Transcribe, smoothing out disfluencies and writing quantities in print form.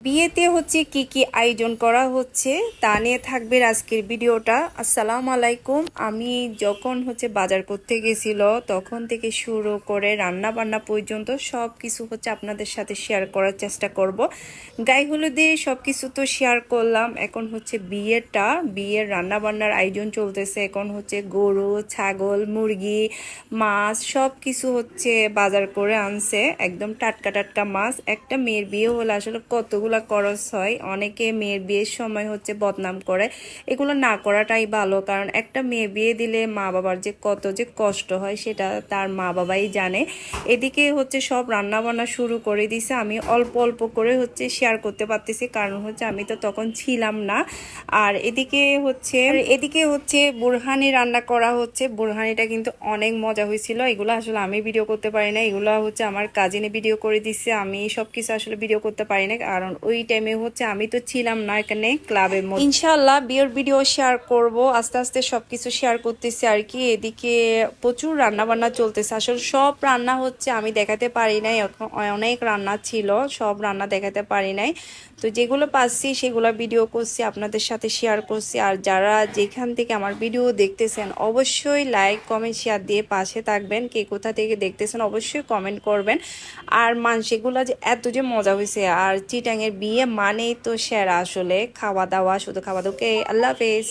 বিয়েতে হচ্ছে কি কি আয়োজন করা হচ্ছে তা নিয়ে থাকবে আজকের ভিডিওটা। আসসালামু আলাইকুম। আমি যখন হচ্ছে বাজার করতে গেছিল তখন থেকে শুরু করে রান্না বান্না পর্যন্ত সব কিছু হচ্ছে আপনাদের সাথে শেয়ার করার চেষ্টা করব। গায়ে হলুদে সব কিছু তো শেয়ার করলাম, এখন হচ্ছে বিয়ের রান্না বান্নার আয়োজন চলতেছে। এখন হচ্ছে গরু, ছাগল, মুরগি, মাছ সব কিছু হচ্ছে বাজার করে আনছে, একদম টাটকা টাটকা মাছ। একটা মেয়ের বিয়ে হলে আসলে কতগুলা খরচ হয়। অনেকে মেয়ের বিয়ের সময় হচ্ছে বদনাম করে, এগুলো না করাটাই ভালো, কারণ একটা মেয়ে বিয়ে দিলে মা বাবার যে কত যে কষ্ট হয় সেটা তার মা বাবাই জানে। এদিকে হচ্ছে সব রান্না বান্না শুরু করে দিছে, আমি অল্প অল্প করে হচ্ছে শেয়ার করতে পারতেছি, কারণ হচ্ছে আমি তো তখন ছিলাম না। আর এদিকে হচ্ছে বুরহানি রান্না করা হচ্ছে। বুরহানিটা কিন্তু অনেক মজা হয়েছিল। এগুলো আসলে আমি ভিডিও করতে পারি না, এগুলো হচ্ছে আমার কাজিনে ভিডিও করে দিচ্ছে। আমি সবকিছু আসলে ভিডিও করতে পারি না, কারণ ওই টাইমে হচ্ছে আমি তো ছিলাম না এখানে ক্লাবের মধ্যে। ইনশাআল্লাহ বিয়ের ভিডিও শেয়ার করব, আস্তে আস্তে সবকিছু শেয়ার করতেছি আর কি। এদিকে প্রচুর রান্না বান্না চলতেছে, আসলে সব রান্না হচ্ছে আমি দেখাতে পারি নাই, অনেক রান্না ছিল, সব রান্না দেখাতে পারি নাই। তো যেগুলো পাচ্ছি সেগুলো ভিডিও করছি, আপনাদের সাথে শেয়ার করছি। আর যারা যেখান থেকে আমার ভিডিও দেখতেছেন অবশ্যই লাইক কমেন্ট শেয়ার দিয়ে পাশে থাকবেন। কে কোথা থেকে দেখতেছেন অবশ্যই কমেন্ট করবেন। আর সেগুলো যে এত যে মজা হয়েছে, আর চিটাঙের বিয়ে মানেই তো সেরা, আসলে খাওয়া দাওয়া, শুধু খাওয়া দাওয়া। ওকে, আল্লাহ হাফেজ।